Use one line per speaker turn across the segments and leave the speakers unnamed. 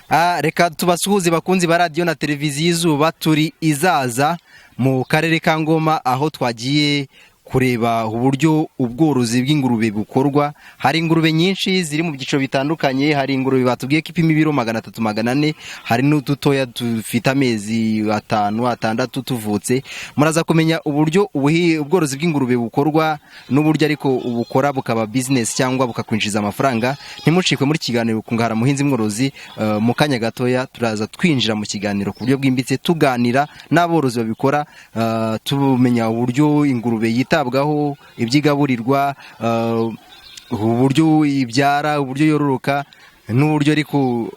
Reka tubasuhuze bakunzi ba radio na televiziyo IZUBA, turi Izaza mu karere ka Ngoma aho twagiye kureba uburyo ubworozi bw'ingurube bukorwa. Hari ingurube nyinshi ziri mu byiciro bitandukanye, hari ingurube batubwiye ko ipima ibiro 300 400, hari n'udutoya dufite amezi 5 6 tuvutse. Muraza kumenya uburyo ubworozi bw'ingurube bukorwa n'uburyo ariko ubukora bukaba business cyangwa bukakwinjiza amafaranga. Ntimucikwe muri kiganiro Kungahara Muhinzi Mworozi. Mu kanya gatoya turaza twinjira mu kiganiro ku buryo bwimbitse tuganira n'aborozi babikora, tumenya uburyo ingurube yitabwaho, ibyigaburirwa, uburyo ibyara, uburyo yororoka, n'uburyo ariko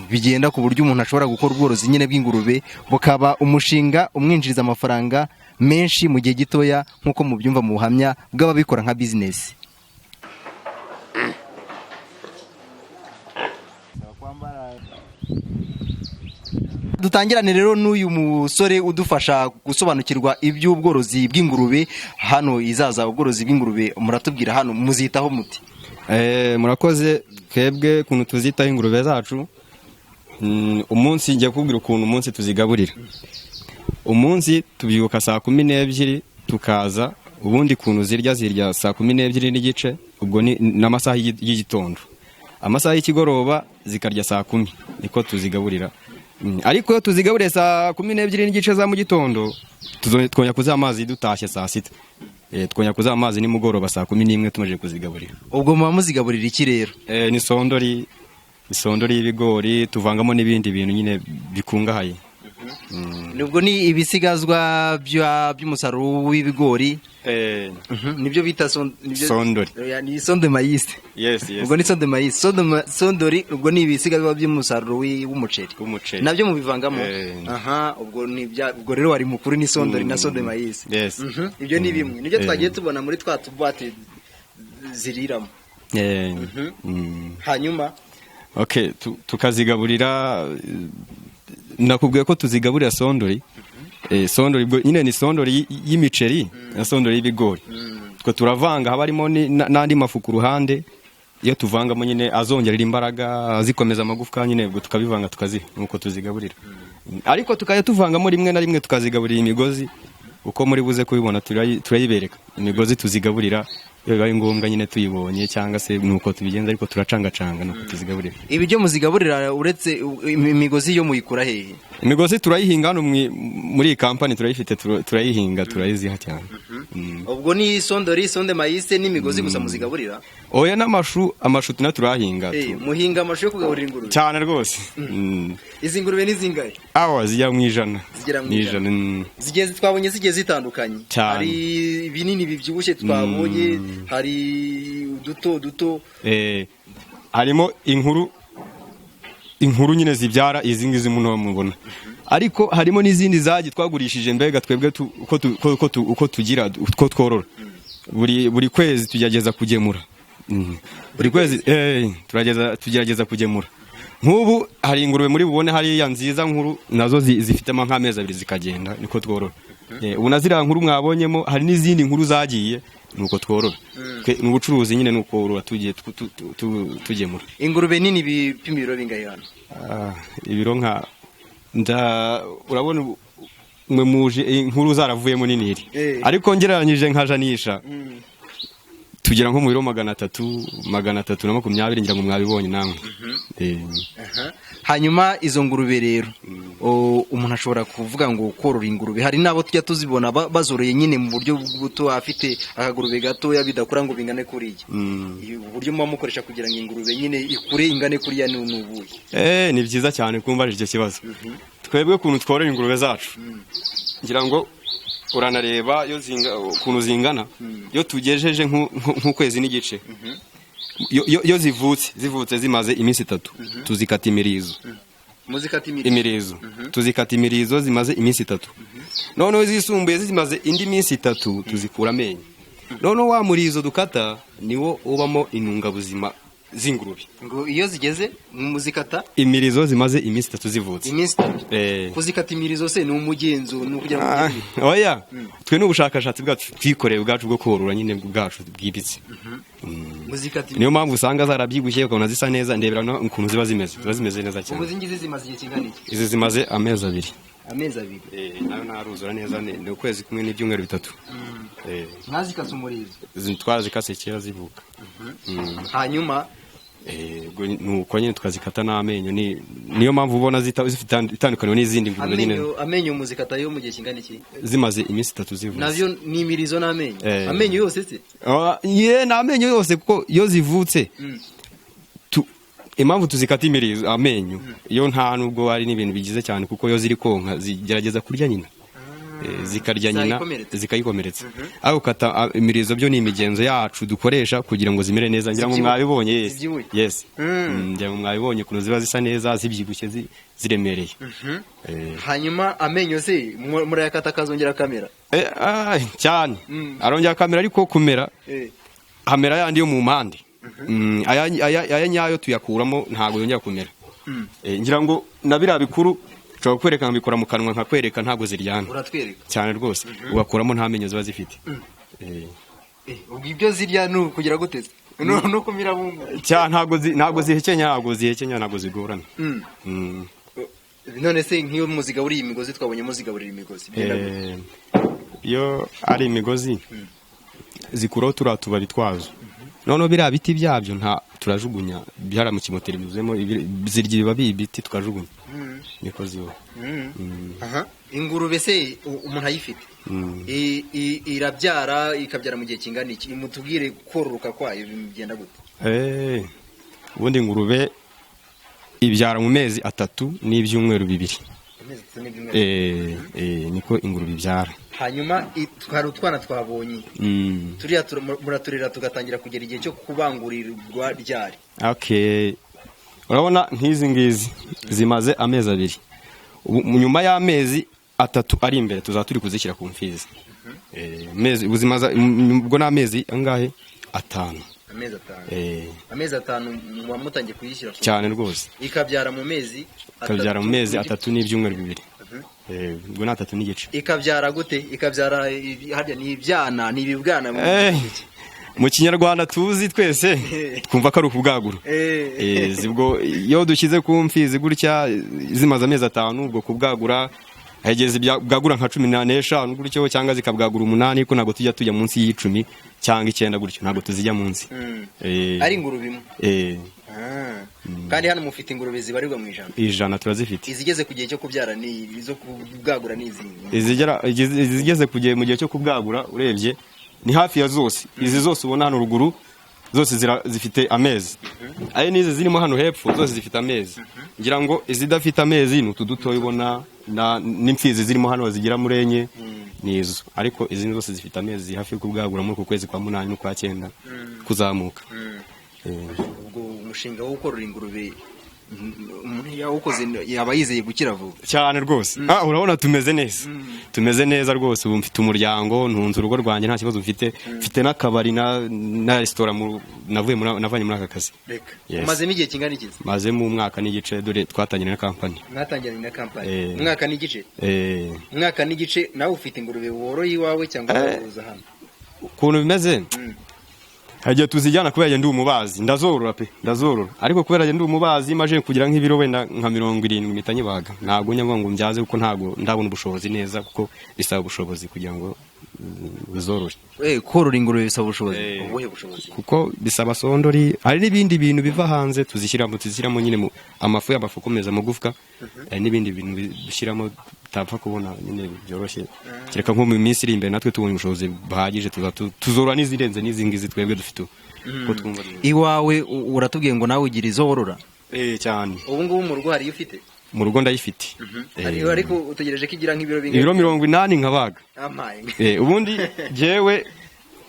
bigenda ku buryo umuntu ashobora gukora ubworozi nyine bw'ingurube bukaba umushinga umwinjiriza amafaranga menshi mu gihe gitoya nk'uko mubyumva mu buhamya bw'ababikora nka business. Dutangirane rero n'uyu musore udufasha gusobanukirwa iby'ubworozi bw'ingurube hano Izaza. Ubworozi bw'ingurube muratubwira hano muzitaho muti?
Murakoze. Twebwe kuntu tuzitaho ingurube zacu, umunsi ngiye kubwira ukuntu umunsi tuzigaburira. Umunsi tubyuka saa 12 tukaza, ubundi kuntu zirya saa 12 n'igice, ubwo ni n'amasaha y'igitondo. Amasaha y'ikigoroba zikarya saa 10, niko tuzigaburira. Ariko iyo tuzigaburira saa 12 n'igice za mu gitondo, twonya kuza amazi dutashye saa 6. Twonya kuza amazi ni mugoroba saa 11 tumaje kuzigaburira.
Ubwo muba muzigaburira iki rero?
Ni sondori y'ibigori, tuvangamo n'ibindi bintu nyine bikungahaye.
Nubwo ni ibisigazwa by'umusaruro w'ibigori. Nibyo bita
sondori.
Ni sonde maïs.
Yes.
Ubwo ni sonde maïs. Sondori ubwo ni ibisigazwa by'umusaruro w'umuceri. Nabyo mubivangamo. Ubwo rero wari mukuru ni sondori na sonde maïs.
Yes.
Ibyo ni bimwe. Nibyo twagiye tubona muri twa tubati ziriramo. Hanyuma
tukazigaburira. Nakubwiye ko tuzigaburira sondori. Sondori nyine ni sondori y'imiceri na sondori y'ibigori. Twe turavanga, haba harimo n'andi mafu ku ruhande. Iyo tuvangamo nyine azongerera imbaraga, azikomeza amagufwa nyine, ubwo tukabivanga tukaziha nuko tuzigaburira. Ariko tukajya tuvangamo rimwe na rimwe tukazigaburira imigozi, uko muri buze kubibona turayibereka. Imigozi tuzigaburira bibaye ngombwa nyine tuyibonye, cyangwa se nuko tubigenza, ariko turacangacanga nuko tuzigaburira.
Ibyo muzigaburira uretse imigozi yo muyikura hehe?
Imigozi turayihinga hano muri company, turayifite, turayihinga, turayiziha cyane.
Ubwo ni sondori, sonde maïs n'imigozi gusa muzigaburira?
Oya, amashu tuna turahinga.
Muhinga amashu yo kugaburira ingurube?
Cyane rwose.
Izi ngurube ni zingahe?
Zijya mu ijana.
Zigeze twabonye zigeze zitandukanye. Hari binini bibyibushye twabonye, hari duto.
Harimo inkuru nyine zibyara izi ngizi muno mubona. Ariko harimo n'izindi zagi twagurishije, mbega twebwe uko tugira, uko tworora. Buri kwezi tugerageza kugemura. Buri kwezi tugerageza kugemura. Nk'ubu hari ingurube muri bubone hariya nziza nkuru, nazo zifitemo nk'amezi 2 zikagenda, niko tworora. Ubu nazira nkuru mwabonyemo, hari n'izindi nkuru zagiye, nuko tworora. N'ubucuruzi nyine nuko worora tugiye tugemura.
Ingurube nini bipima ibiro bingahe hano?
Ibiro urabona mwe muje inkuru zaravuyemo niniri. Ariko ngereranyije nkajanisha tugira nko mu biro 320 ngira ngo mwabibonye namwe.
Hanyuma izo ngurube rero umuntu ashobora kuvuga ngo korora ingurube, hari nabo tujya tuzibona bazoroye nyine mu buryo buto, afite akagurube gatoya bidakura ngo bingane kuriya. Uburyo muba mukoresha kugira ngo ingurube nyine ikure ingane kuriya n'ubuye?
Ni byiza cyane kumva icyo kibazo. Twebwe kuntu tworora ingurube zacu, ngira ngo uranareba kuntu zingana. Yo tugejeje nk'ukwezi n'igice, yo zivutse zimaze iminsi 3, tuzikata imirizo. Imirizo tuzikata imirizo zimaze iminsi 3. Noneho zisumbuye zimaze indi minsi 3 tuzikura amenyo. Noneho wa murizo dukata niwo ubamo intungabuzima z'ingurube.
Ngo iyo zigeze muzikata
imirizo zimaze iminsi 3 zivutse.
Iminsi 3. Kuzikata imirizo se ni umugenzo n'ukugira ngo
oya, twe n'ubushakashatsi bwacu twikoreye bwacu bwo korora nyine bwacu bwibitse. niyo mpamvu usanga zarabyibushye ukabona zisa neza ndebera ukuntu ziba zimeze neza cyane.
Ubu zingizi zimaze igihe kingana iki?
Izi zimaze amezi 2.
Amezi 2.
Nayo naruzura neza ni ukwezi kumwe n'ibyumweru 3.
Mwazikase umurizo?
Twazikase kera zivuka.
Hanyuma
nuko nyine tukazikata n'amenyo niyo mpamvu ubona zifite itandukaniro n'izindi ngurube nyine.
Amenyo muzikata yo mu gihe kingana iki?
Zimaze iminsi 3 zivuka.
Navyo ni imirizo n'amenyo. Amenyo yose se?
N'amenyo yose kuko iyo zivutse impamvu tuzikata imirizo amenyo iyo nta nubwo ari n'ibintu bigize cyane kuko iyo ziri konka zigerageza kurya nyina. Zikarya nyina zikayikomeretsa. Aho kata imirizo byo ni imigenzo yacu dukoresha kugira ngo zimere neza. Ngira ngo mwabibonye. Yes. Ngira ngo mwabibonye kuno ziba zisa neza zibyibushye ziremereye.
Hanyuma amenyo se murayakata kazongera kamera?
Cyane. Arongera kamera ariko kumera hamera yandi yo mu mpande. Aya nyayo tuyakuramo ntago yongera kumera. Ngira ngo nabira bikuru ushobora kwerekana bikora mu kanwa nkakwereka ntago ziryana.
Uratwereka
cyane rwose ugakuramo nta menyo ziba zifite.
Ubwo ibyo zirya no kugira guteze no kumira bumwe
cyane ntago zihekenya ntago zigorana.
None se nk'iyo muzigaburira imigozi twabonye muzigaburira imigozi
iyo ari imigozi zikuraho turatubari twazo none biriya biti byabyo nta turajugunya byara mu kimoteri bizemo zirya ibibabi ibiti tukajugunya niko ziba.
Ingurube se umuntu ayifite irabyara ikabyara mu gihe kingana iki? Mutubwire kororoka kwayo bigenda gute?
Ubundi ingurube ibyara mu mezi 3 n'ibyumweru 2. Niko ingurube ibyara.
Hanyuma twari utwana twabonye turiya muraturera tugatangira kugera igihe cyo kubangurirwa ryari?
Urabona nk'izi ngizi zimaze amezi 2. Nyuma y'amezi 3 ari imbere tuzaturi kuzishyira ku mfizi. Buzimaza ubwo n'amezi angahe? 5. Amezi 5 muwamutangiye kuyishyira cyane rwose.
Ikabyara mu mezi
3 n'ibyumweru 2. Ubwo na 3 n'igice.
Ikabyara gute? Ikabyara harya ni ibyana ni ibibwana
mu Kinyarwanda tuzi twese twumva ko ari ukubwagura. Zibwo iyo dushyize ku mfizi gutya zimaze amezi 5 ubwo kubwagura hageze bwagura nka 15 gutyo cyangwa zikabwagura 8 ko nago tujya munsi y'10 cyangwa 9 gutyo nago tuzijya munsi.
Ari ingurube imwe. Kandi hano mufite ingurube zibarirwa mu ijana
turazifite.
Izigeze ku gihe cyo kubyara ni izo kubwagura n'izindi.
Izigeze ku gihe mu gihe cyo kubwagura urebye ni hafi ya zose. Izi zose ubona hano ruguru zose zifite amezi. Aye nize zirimo hano hepfo zose zifite amezi. Ngira ngo izidafite amezi ni utudutoye ubona n'imfizi zirimo hano zigira muri enye nizo. Ariko izindi zose zifite amezi hafi yo kubwagura muri kwezi kwa 8 no kwa 9 kuzamuka.
Ubwo umushinga wo korora ingurube yawukoze yaba yizeye gukira vuba
cyane rwose. Urabona tumeze neza rwose. Ubu mfite umuryango ntunze urugo rwanjye nta kibazo mfite n'akabari na restaurant navanye muri aka kazi.
Maze n'igihe kingana iki?
Maze mu mwaka n'igice dore twatangiranye na company.
Mwatangiranye na company mwaka n'igice? Mwaka n'igice. Nawe ufite ingurube woroye iwawe cyangwa woroza hano?
Ukuntu bimeze hagiye tuzijyana kubera ndi umubazi ndazorora ariko kubera ndi umubazi maje kugira nk'ibiro wenda nka 70 mitanyibaga ntago nyangwa ngo mbyaze kuko ntago ndabona ubushobozi neza kuko bisaba ubushobozi kugira ngo bizorore.
Korora ingurube bisaba ubushobozi. Ubuhe bushobozi?
Kuko bisaba sondori hari n'ibindi bintu biva hanze tuzishyiramo nyine amafu y'abafukomeza amagufwa n'ibindi bintu bishyiramo tapfa kubona nyine byoroshye. Kireka nko mu minsi iri imbere natwe tubonye ubushobozi bahagije tuzorora n'izirenze n'izingizi twebwe dufite. Iwawe
uratubwiye ngo nawe ugira izo worora?
Cyane.
Ubu ngubu mu rugo hari ufite?
Mu rugo ndayifite.
Ariko utegereje ko igira nk'ibiro bingahe?
Ibiro 80 nkabaga. Ubundi jewe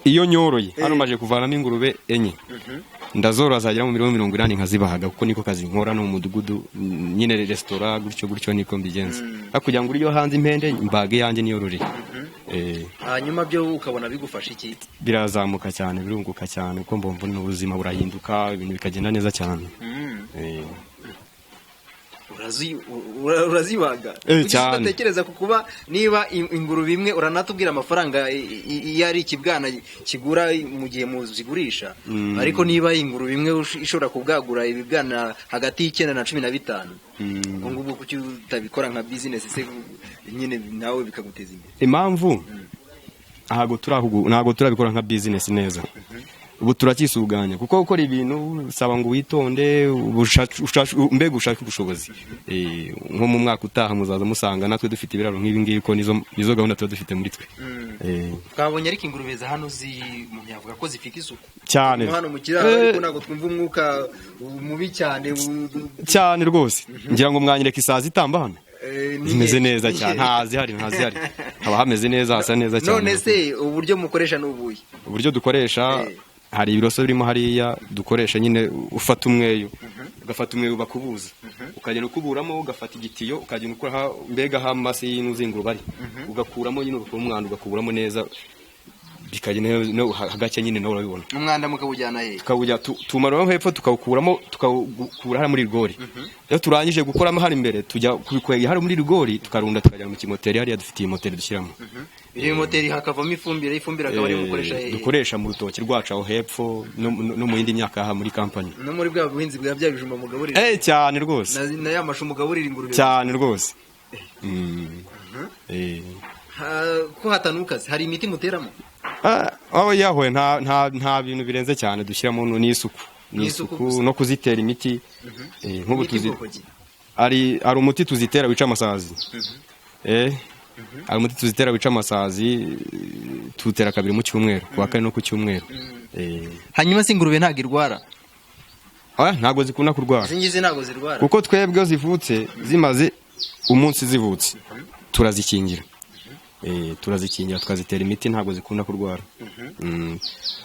iyo nyoroye hano maje kuvanamo ingurube enye. Ndazora zagira mu 80 nkazibahaga kuko niko kazi nkora no mu mudugudu nyine restaurant gutyo niko mbigenza. Kugira ngo uriyo hanze impende mbage yanjye niyorore. Hanyuma byo ukabona bigufasha iki? Birazamuka cyane birunguka cyane kuko mbona ubuzima burahinduka ibintu bikagenda neza cyane.
urazibaga
cyane.
Utekereza ku kuba niba ingurube imwe uranatubwira amafaranga iyo ari ikibwana kigura mu gihe muzigurisha, ariko niba ingurube imwe ishobora kubwagura ibibwana hagati y'9 na 15, ubwo ngubwo kuki utabikora nka business se nyine nawe bikaguteza imbere?
Impamvu ntago turabikora nka business neza. Ubu turakisuganya kuko gukora ibintu saba ngo witonde mbega ushaka ubushobozi. Nko mu mwaka utaha muzaza musanga natwe dufite ibiraro nk'ibi ngibi ko nizo gahunda tuba dufite muri twe.
Twabonye ariko ingurube za hano umuntu yavuga ko zifite isuku
cyane.
Hano mu kiraro ariko ntabwo twumva umwuka mubi cyane
rwose. Ngira ngo mwanyereka isazi itamba hano. Zimeze neza cyane, ntazihari haba hameze neza, hasa neza cyane.
None se uburyo mukoresha n'ubuye?
Uburyo dukoresha hari ibiroso birimo hariya dukoresha nyine, ufata umweyo ugafata umweyo bakubuza ukagenda ukuburamo, ugafata igitiyo ukagenda ukora mbega hamasi y'inuzinguru bari ugakuramo nyine umwanda ugakuburamo neza, bikagenda no hagake nyine nawe urabibona.
Umwanda mukabujyana he?
Tukawujya tumaramo hepfo tukawukuramo, tukawukura hari muri rigori. Iyo turangije gukoramo hari imbere tujya kubikwega hari muri rigori, tukarunda tukajya mu kimoteri hariya dufitiye moteri dushyiramo.
Iyo moteri hakavamo ifumbire akaba ari mukoresha
dukoresha mu rutoki rwacu aho hepfo no mu yindi myaka aha muri kampani.
No muri bwa buhinzi bwa bya bijumba mugaburira.
Cyane rwose.
Na ya mashu mugaburira ingurube.
Cyane rwose.
Ko hatanukaze hari imiti muteramo?
Aho yahoye nta bintu birenze cyane dushyiramo n'isuku no kuzitera imiti. Nk'ubu ari umuti tuzitera wica amasazi. Ari umuti tuzitera wica amasazi, tutera kabiri mu cyumweru, kuwa kane no ku cyumweru.
Hanyuma se ingurube ntago irwara?
Ntago zikunda kurwara.
Zingize ntago zirwara.
Kuko twebwe zivutse zimaze umunsi zivutse turazikingira. Turazikingira tukazitera imiti, ntago zikunda kurwara.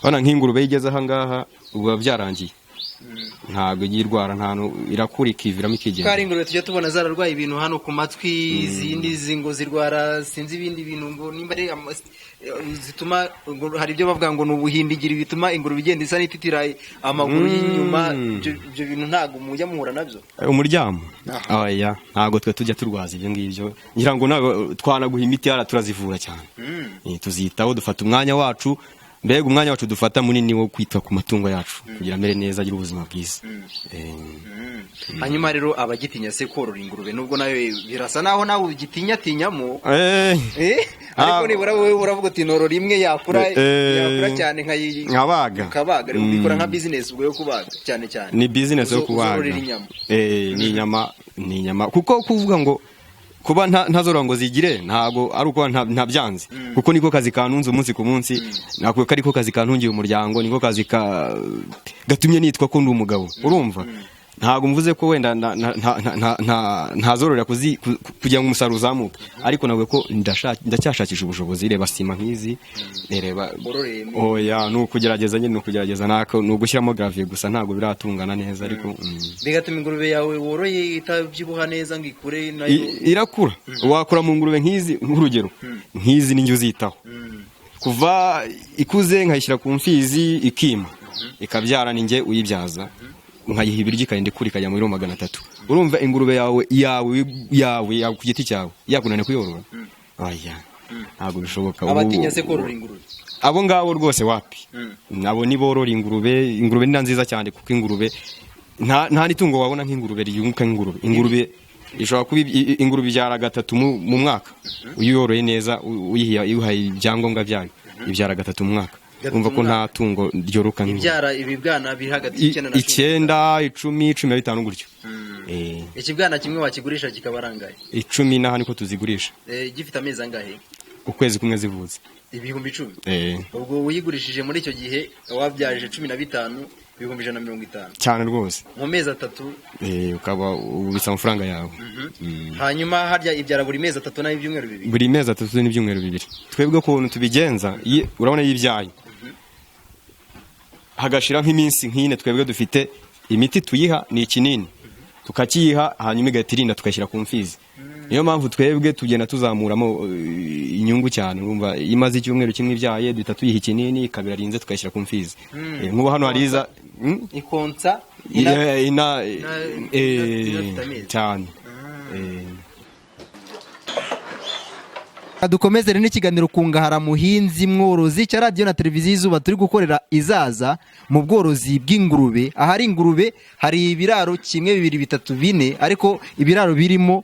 Bana nk'ingurube yigeze aha ngaha ubu byarangiye. Ntago yirwara, irakura ikiviramo ikigenda.
Kari ingurube tujya tubona zararwaye ibintu hano ku matwi, izindi zingo zirwara sinzi ibindi bintu ngo nimba ari zituma hari ibyo bavuga ngo nubuhindigiri bituma ingurube igenda isa n'ititira amaguru y'inyuma. Ibyo bintu ntago mujya muhura nabyo?
Umuryamo oya, ntago twe tujya turwaza ibyo ngibyo. Ngira ngo nago twanaguha imiti yara turazivura cyane. Tuzitaho, dufata umwanya wacu, mbega umwanya wacu dufata munini wo kwitwa ku matungo yacu kugira amere neza, agira ubuzima bwiza.
Hanyuma rero abagitinya se korora ingurube, nubwo nayo birasa naho nawe ugitinyamo, ariko nibura wowe uravuga uti norora imwe yakura cyane nkabaga ubikora nka business ubwo yo kubaga cyane.
Ni business yo kubaga. Ni inyama kuko kuvuga ngo kuba ntazorora ngo zigire ntago ari uko ntabyanze, kuko niko kazi kanunze umunsi ku munsi, nako kariko kazi kantungiye umuryango, niko kazi gatumye nitwa ko ndi umugabo. Urumva ntago mvuze ko wenda ntazorora kugira ngo umusaruro uzamuke, ariko nabwo ko ndacyashakisha ubushobozi. Reba sima nk'izi, reba oya nukugerageza nyine nukugerageza, nugushyiramo gravier gusa ntago biratungana neza, ariko
bigatuma ingurube yawe woroye itabyibuha neza ngo ikure nayo
irakura. Wakura mu ngurube nk'izi, nk'urugero nk'izi ninjye uzitaho kuva ikuze, nkayishyira ku mfizi ikima ikabyara, ninjye uyibyaza, nkayiha ibiryo ikagenda ikura ikajya mu 300. Urumva ingurube yawe ku giti cyawe yakunane kuyorora? Oya, ntabwo bishoboka.
Abatinya se korora ingurube
abo ngabo rwose wapi? Nabo ni borora ingurube. Ingurube ni nziza cyane kuko ingurube nta nitungo wabona nk'ingurube riyunguka nk'ingurube. Ingurube ishobora kuba ingurube ibyara 3 mu mwaka, uyoroye neza, uyihaye ibyangombwa byayo ibyara 3 mu mwaka. Umva ko nta tungo ryoroka
ibyara ibibwana biri hagati
y'9 na 10, 15 gutyo.
Ikibwana kimwe wakigurisha kikabarangaye
10 naho niko tuzigurisha.
Gifite amezi angahe?
Ukwezi kumwe zivutse.
Ibihumbi 10. Ubwo uyigurishije muri icyo gihe wabyaje 15 ibihumbi 150
cyane rwose
mu mezi 3.
Ukaba ubisa amafaranga yawe.
Hanyuma harya ibyara buri mezi 3 nayo ibyumweru 2.
Buri mezi 3 n'ibyumweru 2. Twebwe ko tubigenza, urabona y'ibyaye hagashira nk'iminsi nk'ine, twebwe dufite imiti tuyiha ni ikinini, tukakiyiha hanyuma igatirinda tukashyira ku mfizi. Niyo mpamvu twebwe tugenda tuzamuramo inyungu cyane. Urumva imaze icyumweru kimwe ibyaye, duhita tuyiha ikinini, kabirarinze tukashyira ku mfizi. Nk'ubu hano hariza
ikonsa
cyane.
Dukomeze n'ikiganiro Kungahara Muhinzi Mworozi cya radio na televiziyo Izuba turi gukorera izaza mu bworozi bw'ingurube. Ahari ingurube hari ibiraro 1 2 3 4 ariko ibiraro birimo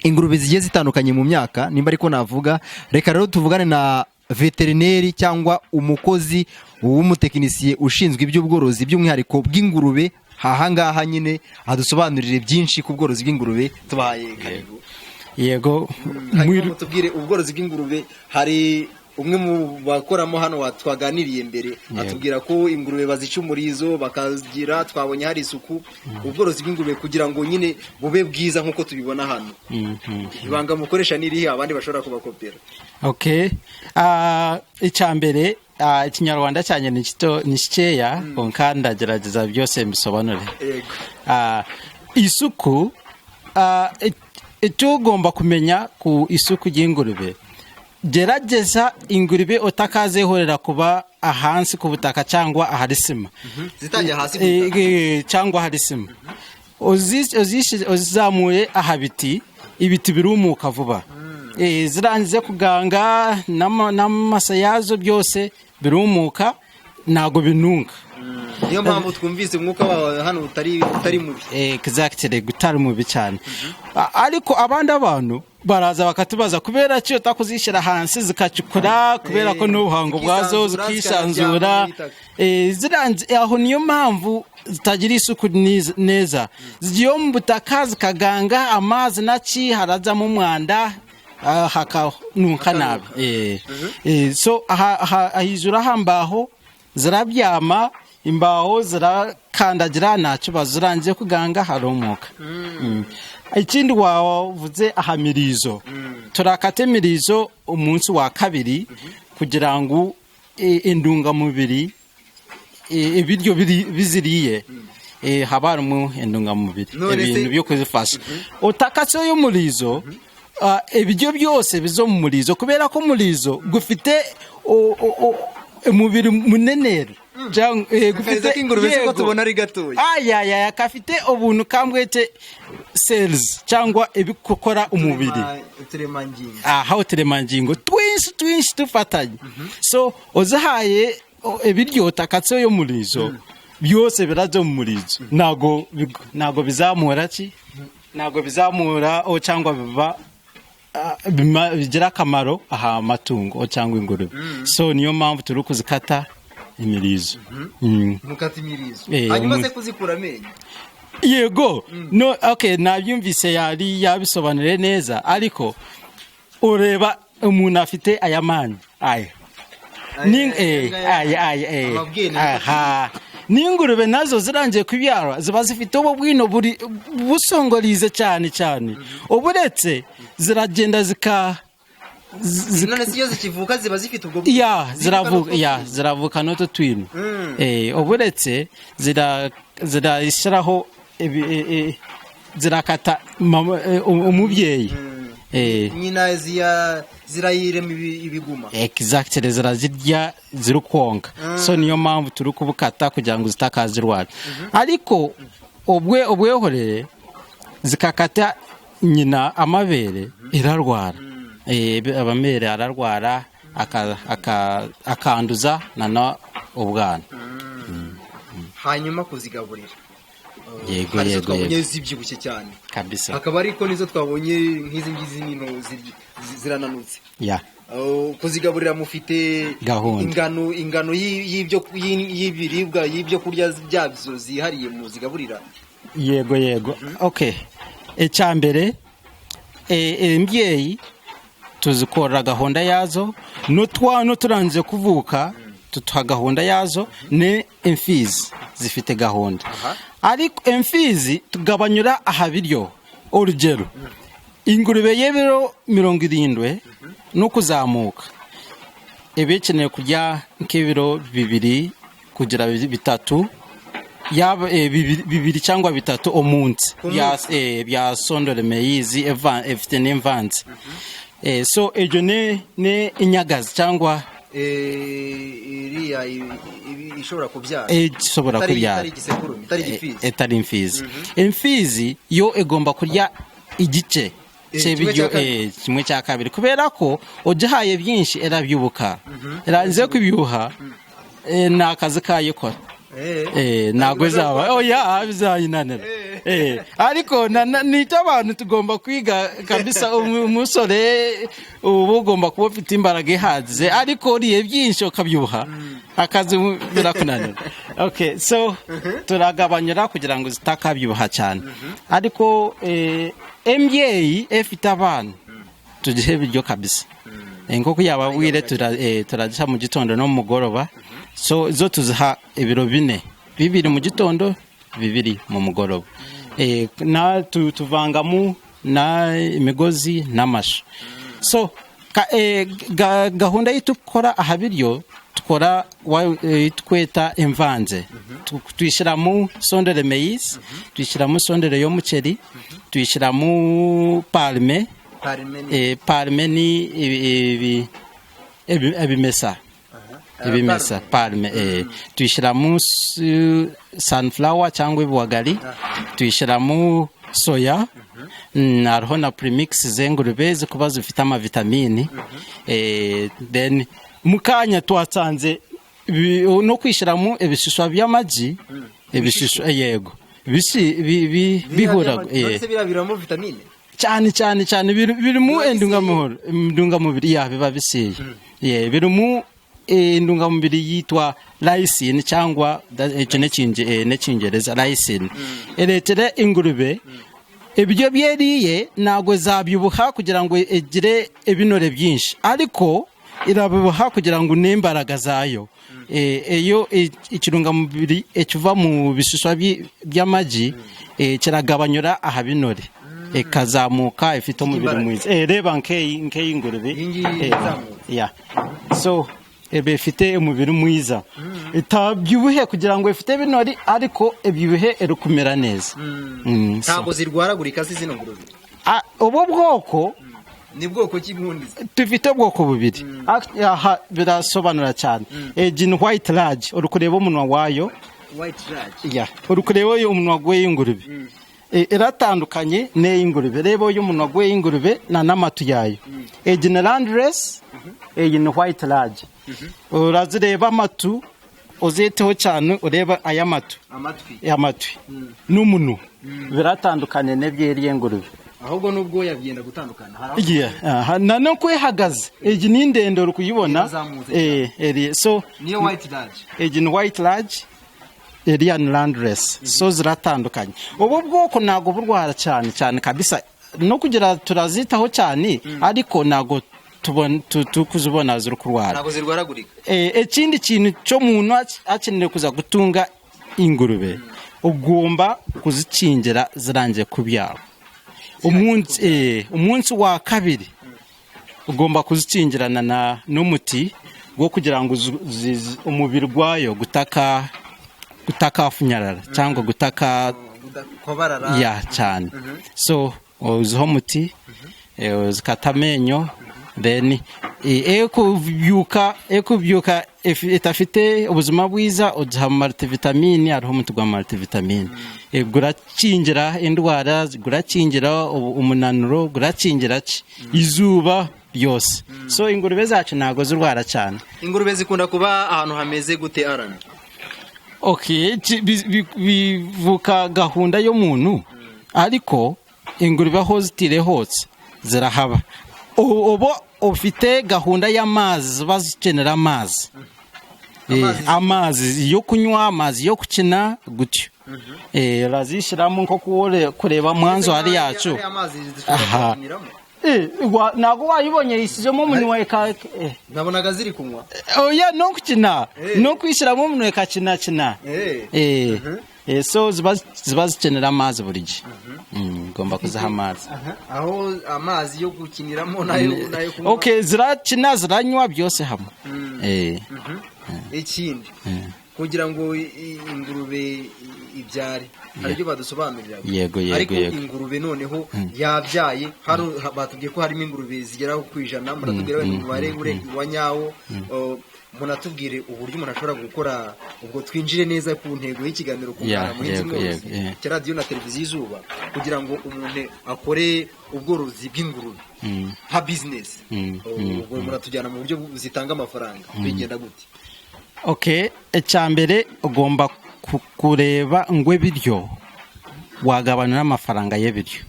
ingurube zigiye zitandukanye mu myaka nimba ariko navuga. Reka rero tuvugane na veterineri cyangwa umukozi w'umutekinisiye ushinzwe iby'ubworozi by'umwihariko bw'ingurube hahangaha nyine adusobanurire byinshi ku bworozi bw'ingurube. Tubahaye karibu.
Yego,
tubwire ubworozi bw'ingurube. Hari umwe mu bakoramo hano twaganiriye mbere atubwira ko ingurube bazica umurizo bakagira, twabonye hari isuku. Ubworozi bw'ingurube kugira ngo nyine bube bwiza nkuko tubibona hano, ibanga mukoresha nirihe abandi bashobora kubakopera?
Okay, icyambere ikinyarwanda cyane ni cyeya kandi gerageza byose mbisobanure. Isuku, tugomba kumenya ku isuku y'ingurube. Gerageza ingurube utakazehorera kuba ahansi ku butaka cyangwa ahari sima,
zitangiye hasi ku
cyangwa ahari sima. Uzizamuye ahabiti, ibiti birumuka vuba. Zirangize kuganga n'amasa yazo byose birumuka, nago binunga.
Niyo mpamvu twumvise umwuka wawe hano utari mubi.
Exactly, gutari mubi cyane. Ariko abandi abantu baraza bakatubaza kubera cyo takuzishira hansi zikacukura kubera ko n'ubuhango bwazo zikisanzura. Ziranze aho niyo mpamvu zitagira isuku neza. Zigiye mu butaka zikaganga amazi naci haraza mu mwanda hakanuka nabi. So ahizura hambaho zirabyama, imbaho zirakandagira ntacyo bazurangiye kuganga harumuka. Ikindi wavuze ahamirizo, turakate mirizo umunsi wa kabiri kugira ngo indungamubiri ibiryo biziriye habarimo indungamubiri ibintu byo kuzifasha. Utakatse yo murizo ibiryo byose bizo mu murizo kubera ko murizo gufite umubiri munenero.
Gufite ingurube siko tubona ari gatoya.
Kafite ubuntu kambwete cells cyangwa ibikokora umubiri. Uturemangingo twinshi tufatanye. So ozahaye ibiryo takatse yo murizo byose birazo mu murizo. Nago bizamura nago bizamura cyangwa biba bigira akamaro aha amatungo cyangwa ingurube. So niyo mpamvu turi kuzikata imirizo.
Mukata imirizo hanyuma se kuzikura amenyo?
Yego, no, okay, nabyumvise yari yabisobanure neza, ariko ureba umuntu afite ayamani n'ingurube nazo zirangiye kubyara ziba zifite ubu bwino busongorize cyane. Uburetse ziragenda
none siyo zikivuka ziba zifite ubwo
ziravuka n'utu twino. Uburetse zirashiraho zirakata umubyeyi
nyina zirayirema ibiguma.
Exactly, zirazirya zirukonga. So niyo mpamvu turi kubukata kugira ngo zitakazirwara. Ariko ubwehorere zikakata nyina amabere irarwara. Abamere ararwara akanduza nana ubwana.
Hanyuma kuzigaburira.
Yego.
Zibyibushye cyane
kabisa.
Akaba ariko nizo twabonye nk'izi ngizi nino zirananutse. Kuzigaburira mufite ingano y'ibiribwa y'ibyo kurya byabyo zihariye mu zigaburira?
Yego. Okay, icyambere imbyeyi tuzikora gahunda yazo no turanze kuvuka tutuha gahunda yazo. Ne imfizi zifite gahunda. Ariko imfizi tugabanyura ahabiryo. Urugero, ingurube y'ibiro 70 no kuzamuka ebekeneye kurya nk'ibiro 2 kugira 3 yaba 2 cyangwa 3 omunsi bya sondore meyizi efite n'imvanzi. So ejo ne inyagazi cyangwa
iriya ishobora kubyara
ishobora kubyara itari imfizi. Imfizi yo igomba kurya igice cy'ibiryo kimwe cya kabiri kubera ko ugihaye byinshi irabyibuka iranze kubyuha ni akazi kayikora ntabwo zaba oya bizayinanira ariko nicyo abantu tugomba kwiga kabisa. umusore uba ugomba kuba ufite imbaraga ihagije ariko uriye byinshi ukabyuha akazi birakunanira. Okay, so turagabanyura kugira ngo zitakabyibuha cyane ariko MBA ifite abana tugihe ibiryo kabisa nk'uko yababwire turajya mu gitondo no mu mugoroba. So zo tuziha ibiro 4 bibiri mu gitondo 2 mu mugoroba na tuvangamo na imigozi n'amashu. So gahunda yitukora aha biryo tukora tweta imvanze tuyishyiramo sondere maize tuyishyiramo sondere yo muceri tuyishyiramo palme ni ibimesa ibimesa palme tuyishyiramo sunflower cyangwa ibwagari tuyishyiramo soya hariho na premix z'ingurube zikuba zifite amavitamini then mukanya twasanze no kwishyiramo ibishishwa by'amagi ibishishwa yego bihura
biramo vitamine
cyane birimo indungamubiri biba bisiye birimo indungamubiri yitwa lysine cyangwa n'Icyongereza lysine. Eretere ingurube ibyo byeriye ntabwo zabyibuha kugira ngo igire ibinure byinshi ariko irabibuha kugira ngo n'imbaraga zayo iyo ikirungamubiri kiva mu bishishwa by'amagi kiragabanyura aha binure ikazamuka ifite umubiri mwiza. Reba nk'ingurube so ifite umubiri mwiza itabyibuhe kugira ngo ifite binori ariko ibyibuhe kumera neza.
Ntabwo zirwaragurika zino ngurube.
Ubu bwoko
ni bwoko cy'impunzi
dufite ubwoko bubiri aha birasobanura cyane. Egin white large urukureba umunwa wayo urukureba umunwa w'ingurube iratandukanye n'ingurube. Reba y'umunwa w'ingurube n'amatu yayo. Egin landless egin white large urazireba amatu uziteho cyane ureba aya matu amatwi n'umuntu biratandukanye n'ebyeri y'ingurube
ahubwo nubwo yabyenda gutandukana
no kwihagaze igi ni ndende uri kuyibona so
niyo white large
igi white large Arian landless so ziratandukanye. Ubu bwoko nago burwara cyane kabisa no kugira turazitaho cyane ariko nago tukuzibona ziri kurwara
ntabwo zirwaragurika.
Ikindi kintu cyo muntu akeneye kuza gutunga ingurube ugomba kuzikingira zirangiye kubyara umunsi wa kabiri ugomba kuzikingirana n'umuti wo kugira ngo umubiri gwayo gutakafunyarara cyangwa gutaka cyane. So uziho muti zikata amenyo then kubyuka itafite ubuzima bwiza uziha multivitamine hariho umuti gwa multivitamine gurakingira indwara gurakingira umunanuro gurakingira izuba byose. So ingurube zacu ntago zirwara cyane.
Ingurube zikunda kuba ahantu hameze gute arana?
Okay, bivuka gahunda yo muntu ariko ingurube aho zitire hose zirahaba. Ubo ufite gahunda y'amazi bazikenera amazi yo kunywa amazi yo gukina gutyo razishiramo nko kureba mwanzo hari yacu nago wayibonye isizemo umunwa
nabonaga ziri kunywa
oya no gukina no kwishyiramo umunwa kina so ziba zikenera amazi buri gihe ngomba kuzaha amazi
aho amazi yo gukiniramo nayo kunywa.
Okay, zirakina ziranywa byose hamwe.
Ikindi kugira ngo ingurube ibyare hari ibyo badusobanurira
Yego.
ariko ingurube noneho yabyaye batubwiye ko harimo ingurube zigera ku 100 muratubwira umubare wa nyawo munatubwire uburyo umuntu ashobora gukora ubwo twinjire neza ku ntego y'ikiganiro ku Muhinzi Mworozi cya radio na televiziyo Izuba kugira ngo umuntu akore ubworozi bw'ingurube ha business ubwo muratujyana mu buryo zitanga amafaranga bigenda gute?
Okay, icyambere ugomba kureba ngwe biryo wagabana n'amafaranga y'ibiryo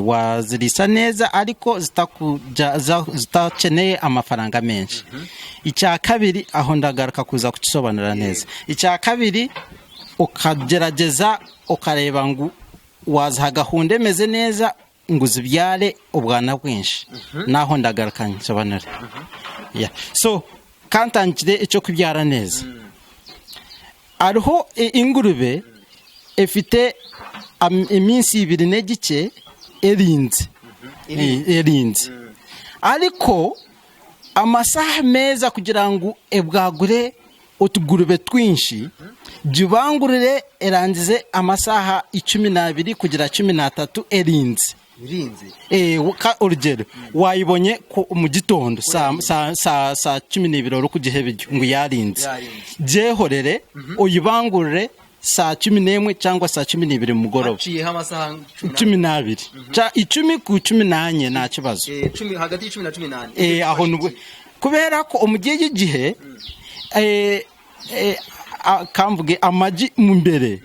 wazirisa neza ariko zitakeneye amafaranga menshi. Icya kabiri aho ndagaruka kuza kugisobanura neza. Icya kabiri ukagerageza ukareba ngo wazaha gahunda imeze neza ngo zibyare ubwana bwinshi naho ndagaruka nsobanura. So kantangire icyo kubyara neza. Ariho ingurube ifite iminsi 2 n'igice erinze ariko amasaha meza kugira ngo ebwagure utugurube twinshi jubangurire erangize amasaha 12 kugira 13 erinze urugero wayibonye mu gitondo saa 12 ku gihe bijyo ngo yarinze jehorere uyibangurire saa 11 cyangwa saa 12 mu mugoroba
haciyeho amasaha
12 10 ku 18 nta kibazo
10 hagati y'10 na 18
aho nubwo kubera ko umugiye igihe kamvuge amagi mu mbere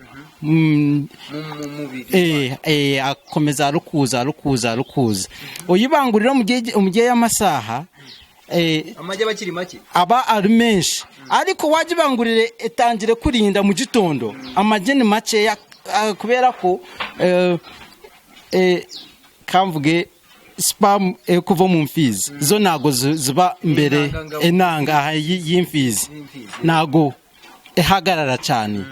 akomeza rukuza uyibangurira umugiye y'amasaha
amagi abakiri make
aba ari menshi ariko wajibangurire etangire kurinda mu gitondo amagi ni make kubera ko kamvuge spam kuva mu mfizi zo nago ziba mbere enanga y'imfizi nago ihagarara cyane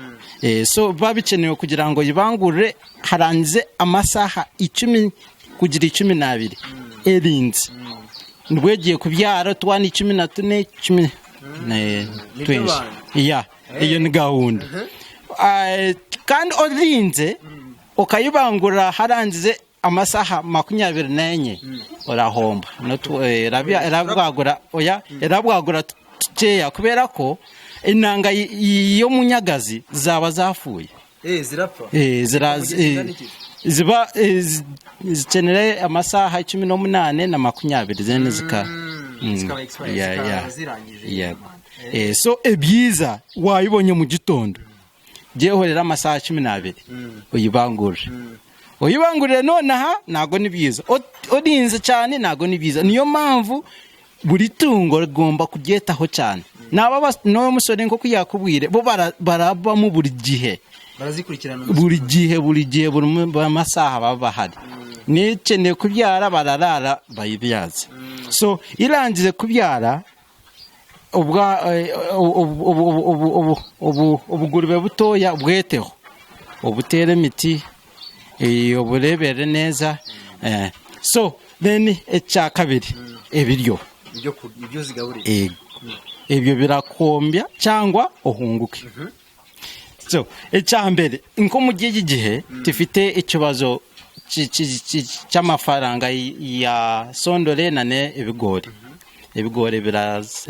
so babikenewe kugira ngo yibangurire harangize amasaha 10 kugira 12 erinze ndwegiye kubyara twana 14 10 iyo ni gahunda kandi orinze ukayibangura harangize amasaha 24 urahomba erabwagura tukeya kubera ko inanga yo munyagazi zaba zafuye
zirapfa
ziba zikenere amasaha 18 na 20 zene zikaba so ebyiza wayibonye mu gitondo jehorera amasaha 12 uyibangurire nonaha nago ni byiza odinze cyane nago ni byiza niyo mpamvu buri tungo rigomba kugyetaho cyane naba no musore nko kuyakubwire bo baraba mu buri gihe
barazikurikirana
buri gihe buri masaha baba hari nikeneye kubyara bararara bayibyaze so irangize kubyara ubugurube butoya bweteho ubutere imiti uburebere neza so then icya kabiri ibiryo
zigaburira
ibyo birakombya cyangwa uhunguke so icya mbere nko mu gihe tifite ikibazo cy'amafaranga ya sondore nane ibigori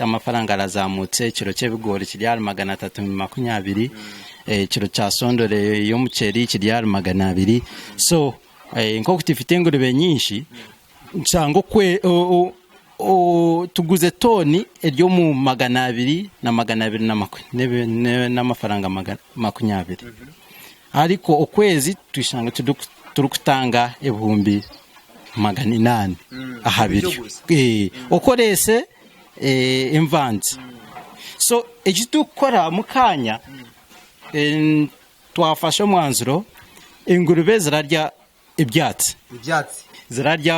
amafaranga arazamutse ikiro cy'ibigori kiri 320 ikiro cya sondore yo muceri kiri 200 so nko tifite ingurube nyinshi cyangwa tuguze toni ryo mu 200 n'amafaranga 20 ariko ukwezi twishanga turukutanga 800 ahabiri ukorese imvanzi so egitukora mukanya twafashe mwanzuro ingurube zirarya ibyatsi zirarya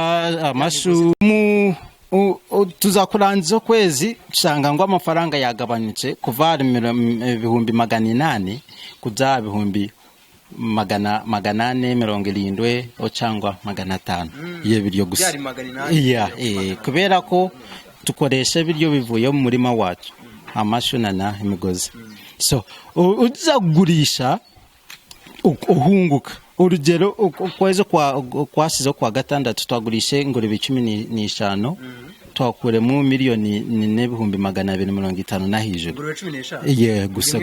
amashu tuzakurangiza kwezi usanga ngo amafaranga yagabanutse kuva 800 kuza 870 cyangwa 500 y'ibiryo gusa kubera ko tukoresha ibiryo bivuye mu murima wacu amashu na imigozi so uza kugurisha uhunguka. Urugero ukwezi kwasize kwa gatandatu twagurishe ingurube 15 twakuremo miliyoni 4,250 na hejuru.
Ingurube 15
gusa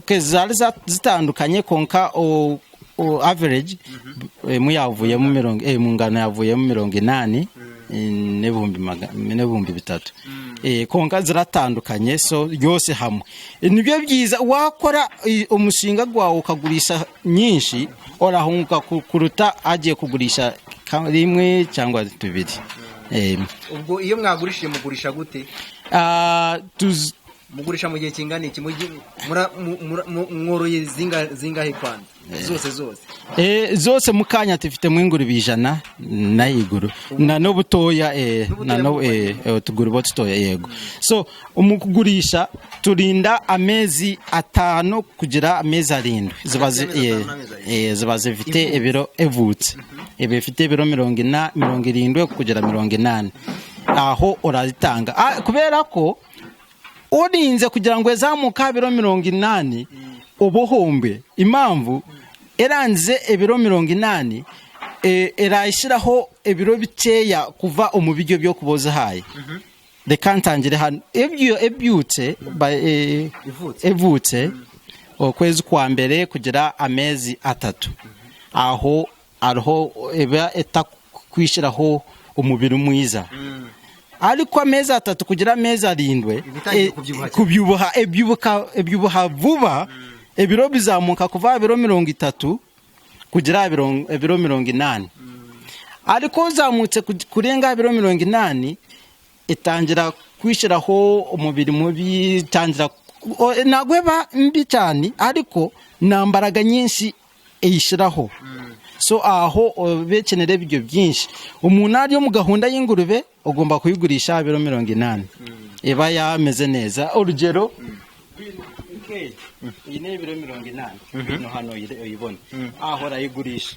kezari zitandukanye konka average muyavuye mu mu ngano yavuye mu 80 n'ibihumbi 3 konka ziratandukanye, so yose hamwe nibyo byiza. Wakora umushinga gwawe ukagurisha nyinshi orahunguka kuruta agiye kugurisha rimwe cyangwa tubiri.
Ubwo iyo mwagurishije mugurisha gute? Mugurisha mu gihe kingana iki? Mworoye zingahe kwanza?
Zose mukanya tufite mu ingurube 100 na iguru na no butoya na no tuguru tutoya yego. So umukugurisha turinda amezi 5 kugira amezi 7 zibaze zifite ibiro evutse bifite ibiro 70 kugira 80 aho urazitanga kubera ko urinze kugira ngo ezamuka ibiro 80 ubuhombe. Impamvu eranze ibiro 80 erayishiraho ibiro bikeya kuva umubiryo byo kuboza haye. Reka ntangire hano ebyutse evutse ukwezi kwa mbere kugira amezi 3 aho ariho eba etakwishiraho umubiri mwiza. Ariko amezi 3 kugira amezi 7 kubyubuha ebyubuha vuba. Ebiro bizamuka kuva ibiro 30 kugira ibiro 80. Ariko zamutse kurenga ibiro 80 itangira kwishiraho umubiri mubi, tangira nagweba mbi cyane, ariko nambaraga nyinshi eyishiraho. So aho bekenere byo byinshi. Umuntu ari mu gahunda y'ingurube ugomba kuyigurisha ibiro 80 eba yameze neza. Urugero ine ibiro 80 no hano uyibona aho rayigurisha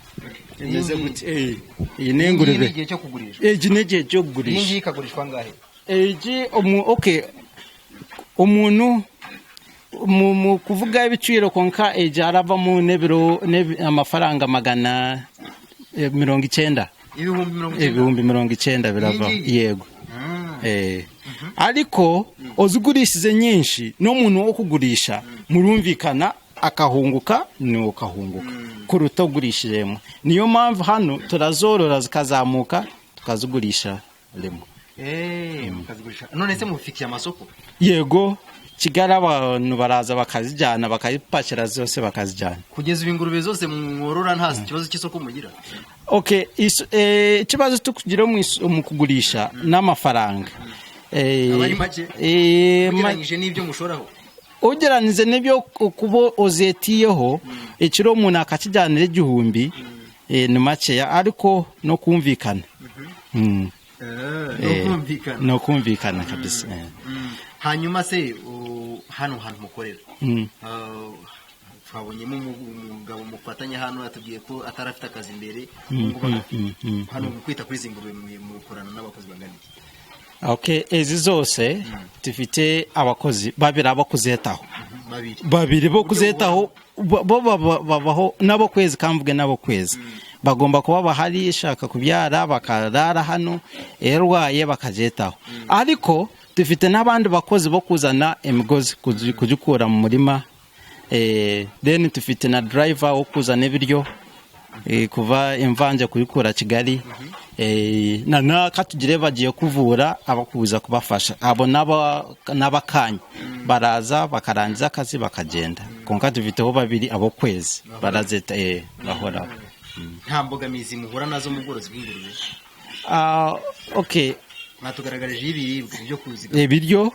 imeze gute? Ine ingurube igihe cyo kugurisha igihe cyo kugurisha iyi ikagurishwa ngahe? Okay, umuntu mu kuvuga ibiciro konka arava mu nebiro amafaranga 190 ibihumbi 90 birava yego. Ariko ozugurishije nyinshi no muntu wo kugurisha murumvikana akahunguka ni ukahunguka kuruta ugurishiremo. Niyo mpamvu hano turazorora zikazamuka tukazigurisha rimwe.
Mukazigurisha. None se mufikiye amasoko?
Yego, Kigali abantu baraza bakazijyana bakayipakira zose bakazijyana.
Kugeza ibingurube zose mworora nta kibazo cy'isoko mugira?
Okay, ikibazo tukugira mu kugurisha n'amafaranga.
Abari make? Ugereranyije n'ibyo mushoraho?
Ugereranyije n'ibyo kubo ozetiyeho ikiro umuntu akakijyanira 1000 ni makeya, ariko no kumvikana. No kumvikana kabisa.
Hanyuma se hano hantu mukorera twabonyemo umugabo mufatanya hano atubwiye ko atarafite akazi imbere hano kwita kuri zingurube mukorana n'abakozi bangana iki?
Okay, ezi zose dufite abakozi babiri abakuzetaho babiri bo kuzetaho bo babaho nabo kwezi kamvuge nabo kwezi bagomba kuba bahari ishaka kubyara bakarara hano erwaye bakajetaho. Ariko dufite n'abandi bakozi bo kuzana imigozi kujukura mu murima. Then dufite na driver wo kuzana ibiryo kuva imvanje kuyikura Kigali. Na katugire bagiye kuvura abakuza kubafasha abo n'abakanya baraza bakarangiza akazi bakagenda. Konka dufiteho babiri abo kwezi barazeta bahora.
Nta mbogamizi muhura nazo mu bworozi bw'ingurube?
Okay,
natugaragarije ibiribwa byo kuziga
ibiryo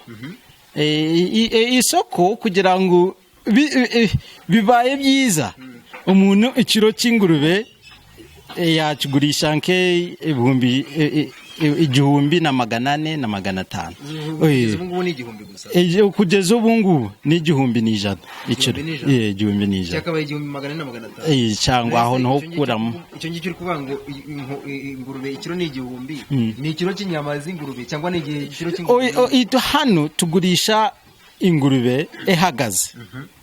isoko kugira ngo bibaye byiza. Umuntu ikiro cy'ingurube yakigurisha nke 1,400 na 500.
Ubu ni 1,000 gusa.
Kugeza ubu ngubu ni 1,100 ikiro. 1,100.
Cyakabaye 1,400 na 500.
Cyangwa aho no kuramo.
Icyo ngicyo kuvuga ngo ingurube ikiro ni 1,000. Ni ikiro cy'inyama z'ingurube cyangwa ni ikiro cy'ingurube?
Hano tugurisha ingurube ihagaze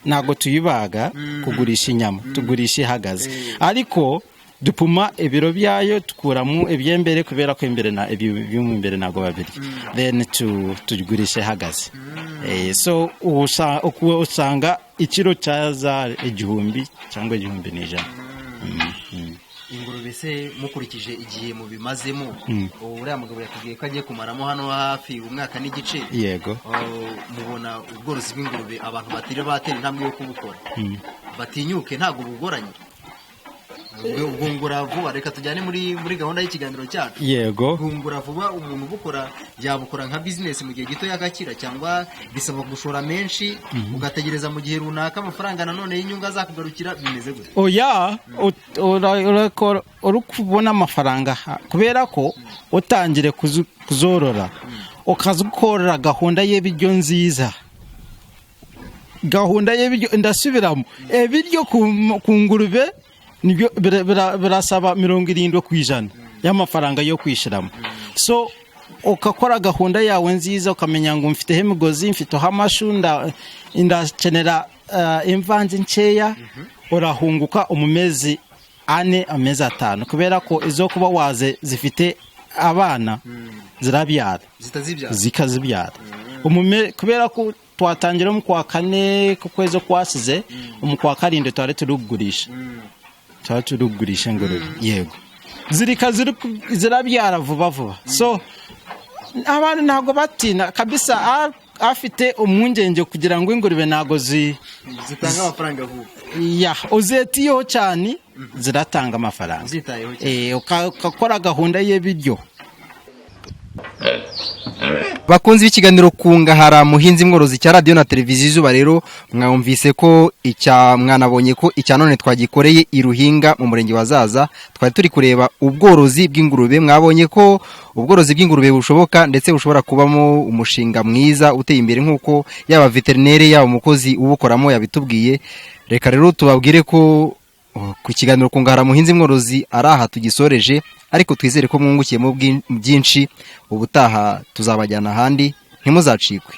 ntabwo tuyibaga kugurisha inyama tugurisha ihagaze ariko dupima ibiro byayo tukuramo iby'imbere kubera ko imbere na ibyo mu imbere ntabwo babirya then tugurisha ihagaze so usanga ikiro cyaza 1,000 cyangwa 1,100.
ingurube se mukurikije igihe mu bimazemo uriya mugabo yakubwiye ko agiye kumaramo hano hafi umwaka n'igice
yego
mubona ubworozi bw'ingurube abantu batiri batera intambwe yo kubukora batinyuke ntabwo bugoranye bwungura vuba reka tujyane muri gahunda y'ikiganiro cyacu
yego
bwungura vuba umuntu ubukora yabukora nka business mu gihe gito yagakira cyangwa bisaba gushora menshi ugategereza mu gihe runaka amafaranga nanone y'inyungu azakugarukira bimeze gute
oya uri kubona amafaranga kubera ko utangire kuzorora ukazikorera gahunda y'ibiryo nziza gahunda y'ibiryo ndasubiramo ibiryo ku ngurube nibyo birasaba 70% y'amafaranga yo kwishiramo so ukakora gahunda yawe nziza ukamenya ngo mfiteho imigozi mfiteho amashu ndakenera imvanzi nkeya urahunguka umumezi 4 amezi 5 kubera ko izo kuba waze zifite abana zirabyara zikazibyara kubera ko twatangira mu kwa 4 ku kwezi kwasize mu kwa 7 twari turugurisha ingurube yego zirabyara vuba so abantu ntago batina kabisa afite umwungenge kugira ngo ingurube nago
zitanga amafaranga vuba
uzetiyeho cyane ziratanga amafaranga ukakora gahunda y'ibiryo
bakunzi b'ikiganiro Kungahara Muhinzi Mworozi cya radio na televiziyo Izuba rero mwumvise ko mwanabonye ko none twagikoreye iruhinga mu murenge wa Zaza twari turi kureba ubworozi bw'ingurube mwabonye ko ubworozi bw'ingurube bushoboka ndetse bushobora kubamo umushinga mwiza uteye imbere nkuko yaba veterineri yaba umukozi ubukoramo yabitubwiye reka rero tubabwire ko ku kiganiro Kungahara Muhinzi Mworozi araha tugisoreje ariko twizere ko mwungukiyemo byinshi ubutaha tuzabajyana ahandi ntimuzacikwe